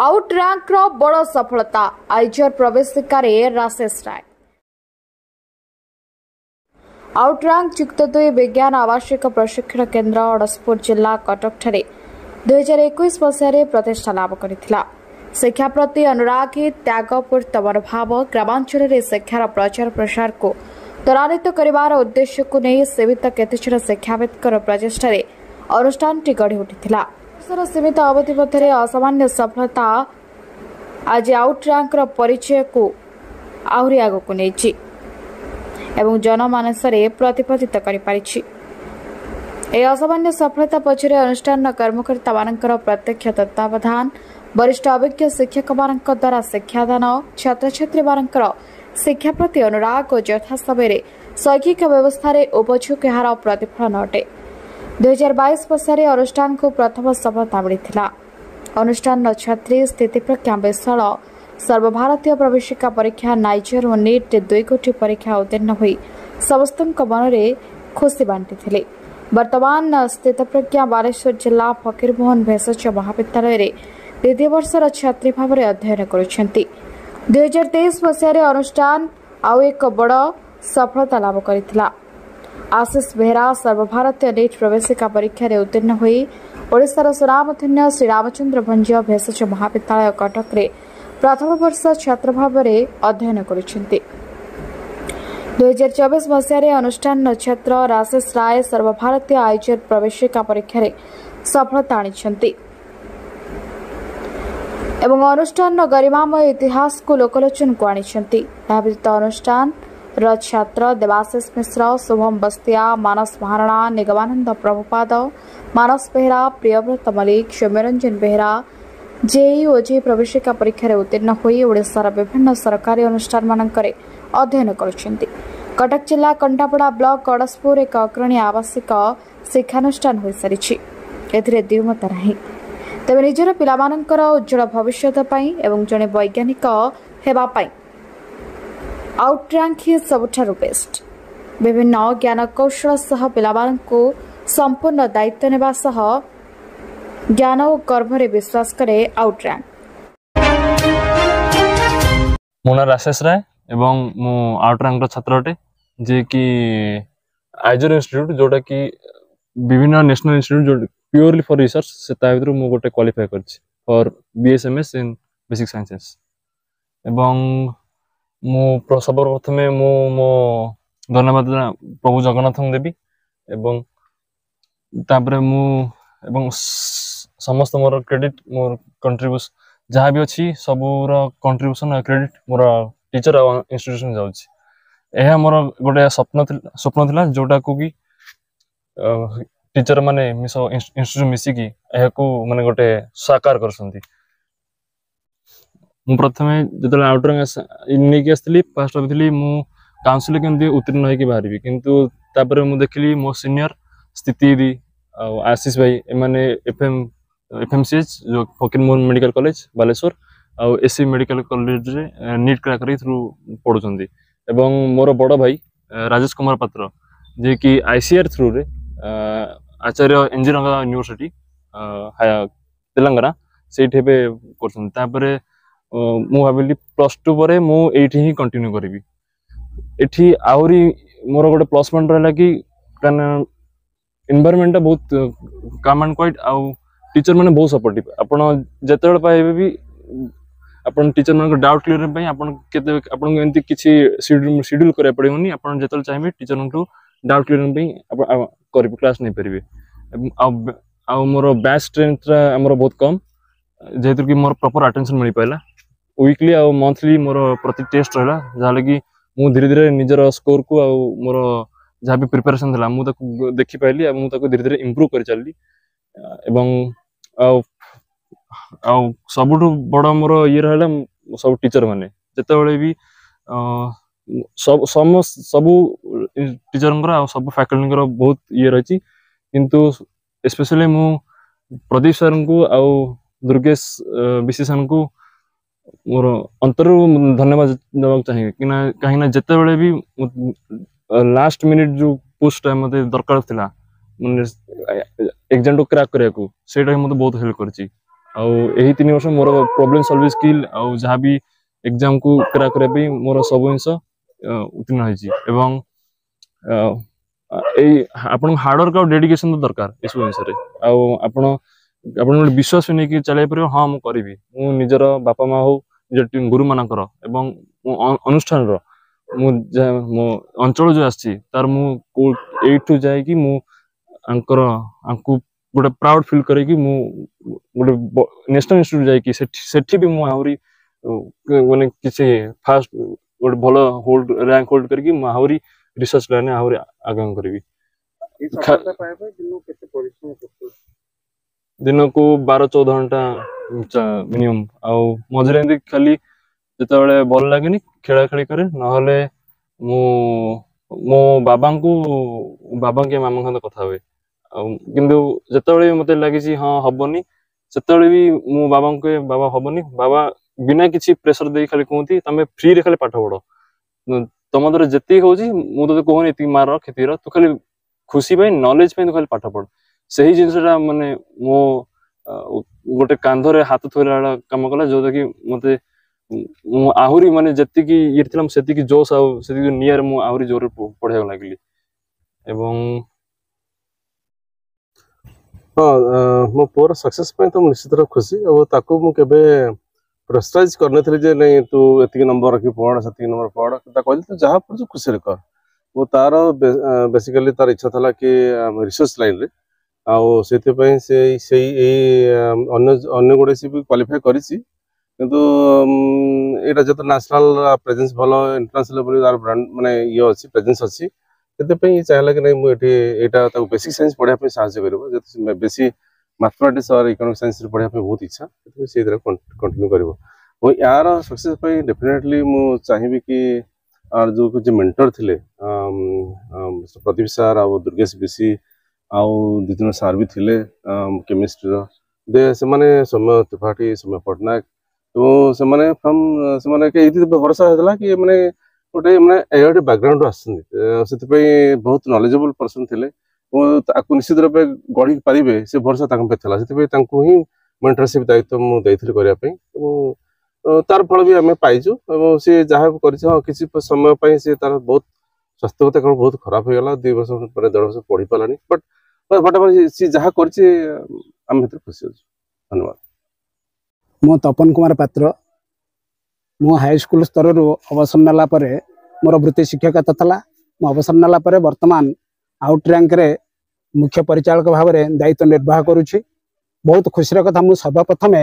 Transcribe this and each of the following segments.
Out rank रो बड़ सफलता आईजर प्रवेशिकार राशेष राय। Out rank युक्त 2 विज्ञान आवासिक प्रशिक्षण केन्द्र अड़सपुर जिला कटक ठारे 2021 मसीह प्रतिष्ठा लाभ करथिला। शिक्षा प्रति अनुरागी त्यागपूर्त मनोभाव ग्रामांचल शिक्षार प्रचार प्रसार को त्वरान्वित करिवार उद्देश्य को नहीं सीमित केतेजन शिक्षाविदर प्रचेषा अनुष्ठान गढ़ी उठिथिला। सीमित अवधि मध्य असामान्य सफलता आज आउट रैंक परिचय को आहरी आगक नहीं एवं जनमानस प्रतिपादित करिपारिछि। असामान्य सफलता पछरे अनुष्ठान कर्मकर्ता मानकर प्रत्यक्ष तत्वावधान वरिष्ठ अभिज्ञ शिक्षक मानक द्वारा शिक्षादान छात्र छात्री मानकर शिक्षा प्रति अनुराग और यथा समय शैक्षिक व्यवस्था उपଯୋଗ ଏହାର प्रतिफलन अटे। 2022 मसीह अनुष्ठान को प्रथम सफलता मिली। अनुष्ठान छात्री स्थिति प्रज्ञा विशाल सर्वभारतीय प्रवेशिका परीक्षा नाइजर और नीट 2 कोटी परीक्षा उत्तीर्ण हुई समस्त मन खुशी बांटी। वर्तमान स्थित प्रज्ञा बालेश्वर जिला फकीरमोहन भेषज महाविद्यालय द्वितीय वर्षर छात्री भाव में अध्ययन करुछंती। 2023 मसीह अनुष्ठान आउ एक बड़ सफलता लाभ करथिला। आशीष बेहरा सर्वभारतीय नीट प्रवेशिका परीक्षा उत्तीर्ण हुई ओडिशार सुनामधन्य श्री रामचंद्र भंज भेषज महाविद्यालय कटक रे प्रथम वर्ष छात्र भाव में अध्ययन करुछंती। 2024 मसीह अनुष्ठान छात्र राशेष राय सर्वभारतीय आईजर प्रवेशिका परीक्षा सफलता आनिछंती एवं अनुष्ठान गरिमामय इतिहास को लोकलोचन को आनिछंती। व्यतीत अनुष्ठान छात्र देवाशीष मिश्र, शुभम बस्तिया, मानस महाराणा, निगमानंद प्रभुपाद, मानस बेहरा, प्रियव्रत मलिक, सौम्यरंजन बेहरा जेई ओजे प्रवेशिका परीक्षा उत्तीर्ण हुई ओडिशार विभिन्न सरकारी अनुष्ठान मानकरे अध्ययन करुछंती। कटक जिला कंटापड़ा ब्लॉक अड़सपुर एक अग्रणी आवासिक शिक्षानुष्ठान हो सारी एथिरे द्विमत नहीं। तेबे निजर पिलामानंकर उज्जवल भविष्यत पई एवं जने वैज्ञानिक हेबा पई आउट रैंक ही सबुठारु बेस्ट। विभिन्न ज्ञान कौशल सह पिलामानंकु संपूर्ण दायित्व नेबा सह ज्ञान और गर्भरे विश्वास करे आउट रैंक। मो ना राशेष राय एवं मो आउट रैंक छात्र अटे जे कि आइजर इंस्टीट्यूट जोटा कि विभिन्न national institute purely for research से भर मु गोटे क्वालिफाई करछि for BSMS in basic sciences एवं मु सर्वप्रथम मु मो धन्यवाद प्रभु जगन्नाथ देवी एवं तापर मु एवं समस्त मोर क्रेडिट मोर कंट्रीब्यूशन जहाँ भी अच्छी सबूर कंट्रीब्यूशन क्रेडिट मोर टीचर और इंस्टीट्यूशन जाउछि। यह मोर गोटे स्वप्न थिला जोटा को कि टीचर माने मिसो इंस्टीट्यूट मिसिकी को माने गोटे साकार करसंती। मु प्रथमे जतले आउट रैंक नेकी आसली फर्स्ट भाबी मु काउंसिल केमती उत्तीर्ण होइकी बाहरबी किंतु तापर मु देखली मो सीनियर स्थिति दी आशीष भाई एमाने FMCH जो फकीरमोहन मेडिकल कॉलेज बालेश्वर आउ SC मेडिकल कॉलेज रे नीट क्रैक करी थ्रू पढुचंदी एवं मोर बड़ भाई राजेश कुमार पात्र जे कि ICR थ्रू रे आचार्य NG रंगा यूनिवर्सिटी तेलंगाना से मु भाविली +2 पर मु एठी ही कंटिन्यू करी। एठी आउरी मोर गोटे प्लस पॉइंट रहला कि एनवायरनमेंट बहुत काम एंड क्वाइट आउ टीचर माने बहुत सपोर्टिव आपण जतेबेले पाइबे भी आपण टीचर मानको डाउट क्लियर पई आपण केते आपण एंती किछि शेड्यूल करे पड़ियोनी आपण जतेबेले चाहिबे टीचर मानको डाउट क्लियर पई आपण करि क्लास नै परिबे। आ मोर बैच स्ट्रेंथ हमर बहुत कम जेहेतु कि मोर प्रॉपर अटेंशन मिल पाइला वीकली आ मंथली मोर प्रति टेस्ट रहला जहा लगी मु धीरे धीरे निजर स्कोर को आ मोर जहा भी प्रिपरेशन थला मु ताको देखि पाइली आ मु ताको धीरे धीरे इंप्रूव कर चलली एवं आ सबुठु बड़ मोर ये रहला सब टीचर माने जतेबेले भी सब टीचर सब फैकल्टी बहुत ये रही किंतु स्पेशली मु प्रदीप सर को आ दुर्गेश विशेष को मोर अंतर धन्यवाद देवा चाहिए कि कहीं जिते भी लास्ट मिनिट जो पोस्ट मत दरकार था एग्जाम को क्रैक करने को मत बहुत हेल्प कर यही 3 वर्ष मोर प्रॉब्लम सॉल्विंग स्किल आउ जहाँ भी एग्जाम को क्रैक करबे मोर सब जिंस उत्तीर्ण होइछि एवं आपण हार्ड वर्क और डेडिकेशन तो दरकार इस जिंस रे आपण आपण विश्वास नहीं कि चलाई पर हाँ मु करी मु निजर बापा माँ हो निज गुरु मानकर एवं अनुष्ठान मो अंचल जो आछि तार मु एठू जाय कि मु अंकर अंकु गोटे प्राउड फील करे कि मु गोटे नेशनल इंस्टीट्यूट जाय कि सेठी भी मु आहुरी माने किसी फास्ट गोटे भल होल्ड रैंक होल्ड करके मु आहुरी रिसर्च लाइन आहुरी आगम करबी दिन को 12-14 घंटा मिनिमम आउ मझे खाली जिते भल लगे खेला खेली करे नहले मो बाबा के मामा सहित कथा हुए किंतु जिते मत लगी हाँ हबनी से भी मो बाबा हबनी बाबा बिना किसी प्रेशर दे खाली कहती तमें फ्री रे खाली पाठ पढ़ तुम द्वारा जितनी हूँ मुझे कहूनी ये मार क्षति तू खाली खुशी नॉलेज तू खाली पाठ पढ़ से ही जिनसा माने मो गोटे कांधरे हाथ थोड़ा कम कला जोटा कि मत आहुरी माने जति ये से जोश आती नियर मु आहुरी जोर पढ़ा लगे हाँ मो पुअर सक्सेस तो निश्चित खुशी और ताकू मु केबे प्रेसराइज करने जे नहीं तू एतिक नंबर रखी पढ़ से नंबर पढ़ कहली तू जहाँ पढ़ु खुशी कर वो तार बेसिकली तार इच्छा था कि रिसर्च लाइन रे आउ से अन्य गोटे सी भी क्वालिफाई करिछि किंतु एटा जत नेशनल प्रेजेंस भलो इंटरनेशनल लेवल तार ब्रांड माने ये अछि प्रेजेंस अछि सेते चाहला कि नहीं मुझे एटा बेसिक साइंस पढ़ा साहय कर बेसी मैथमेटिक्स और इकोनॉमिक साइंस पढ़ा बहुत इच्छा से कंटिन्यू कर यार सक्सेस डेफिनेटली मु चाहिए कि और जो कुछ मेंटर थिले प्रदीप सर आ दुर्गेश विशी आउ 2-3 सार भी थिले केमिस्ट्री दे से माने सौम्य त्रिपाठी सौम्य पटनायक तो से माने फ्रॉम से माने के इति भरोसा हेतला कि माने गोटे माने एआईटी बैकग्राउंड आसछन से बहुत नॉलेजेबल पर्सन थिले ताकू निश्चित रूप गढ़ी पारे से भरोसा से ही मेंटरशिप दायित्व मुझे तार फल भी आम पाइचु सी जहाँ किसी समय से तार बहुत स्वास्थ्यगत कारण बहुत खराब हो गला 2 वर्ष 1.5 वर्ष पढ़ी पारानी बट वट सी जहाँ कर खुशी अच्छे धन्यवाद। मो तपन कुमार पात्र मो हाई स्कूल स्तर अवसर नाला मोर वृत्ति शिक्षकता था मो अवसर नाला वर्तमान आउट रैंक रे मुख्य परिचालक भाव में दायित्व निर्वाह करुछि बहुत खुशी कथा मु सर्वप्रथम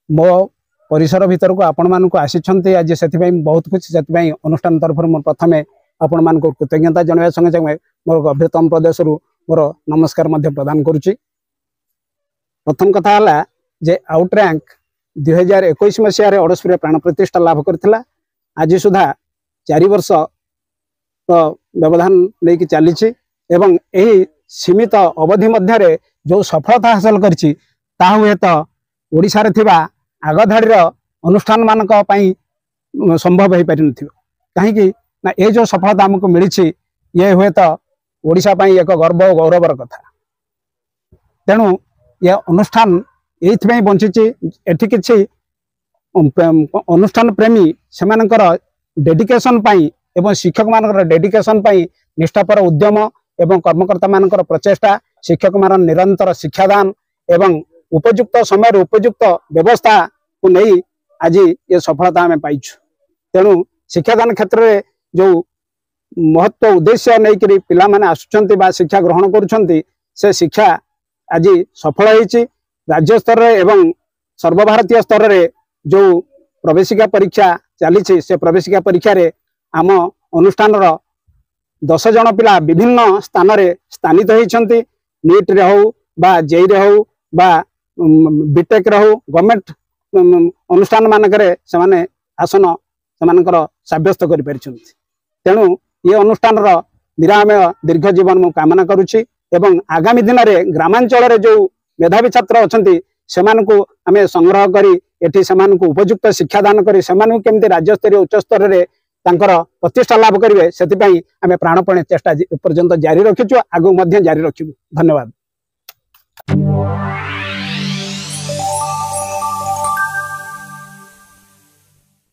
मो परिसर भीतर को आपण मानक आसी आज से बहुत खुशी से अनुष्ठान तरफ प्रथम आपण मान कृतज्ञता जनाया संगे संगे मोर गभीरतम प्रदेश मोर नमस्कार प्रदान करुछि। प्रथम कथा है जे आउट रैंक 2021 मसीह अड़स्पुर प्राण प्रतिष्ठा लाभ करथिला आज सुधा 4 वर्ष व्यवधान लेकिन चली एवं यही सीमित अवधि मध्य जो सफलता हासिल करछि ता हुए तो ओडिशा रे थिबा आगधाड़ी अनुष्ठान मानक पई संभव हो पारि नथिबो कहीं ना ये जो सफलता हमको मिली ये हुए तो ओडिशा पई एक गर्व और गौरवर कथा तेणु ये अनुष्ठान ये बंची एठी किछि अनुष्ठान प्रेमी सेमानकर डेडिकेशन पाई एवं शिक्षक मानकर डेडिकेशन पाई निष्ठापर उद्यम एवं कर्मकर्ता मानकर प्रचेष्टा शिक्षक मान निरंतर शिक्षादान एवं उपयुक्त समय उपयुक्त व्यवस्था को नहीं आज ये सफलता आम पाइछु। तेणु शिक्षादान क्षेत्र में जो महत्व उद्देश्य नहीं करी पिला माने आसुचंती बा शिक्षा ग्रहण करुछंती से शिक्षा आज सफल होईछि। राज्य स्तर एवं सर्वभारतीय स्तर रे जो प्रवेशिका परीक्षा चली से प्रवेशिका परीक्षा रे आम अनुष्ठान 10 जन पिला विभिन्न स्थान रे स्थानित होइछंती नीट रे हो बा जेई रे हो बा बीटेक रे हो गवर्नमेंट अनुष्ठान मानक से माने आसन सेमानकर साब्यस्त करि परिछंती। तेणु ये अनुष्ठान निरामय दीर्घ जीवन मु कामना करुछि एवं आगामी दिन में ग्रामांचल रे जो मेधावी छात्र अछंती सेमानकु आमे संग्रह करी एठी सेमानकु उपयुक्त शिक्षादान करी सेमानकु केमती राज्य स्तरीय उच्च स्तर रे तांकर प्रतिष्ठा लाभ करिवे सेतिपई आमे प्राणपणे चेष्टा पर्यंत जारी रखिछु आगु मध्य जारी रखिबु। धन्यवाद।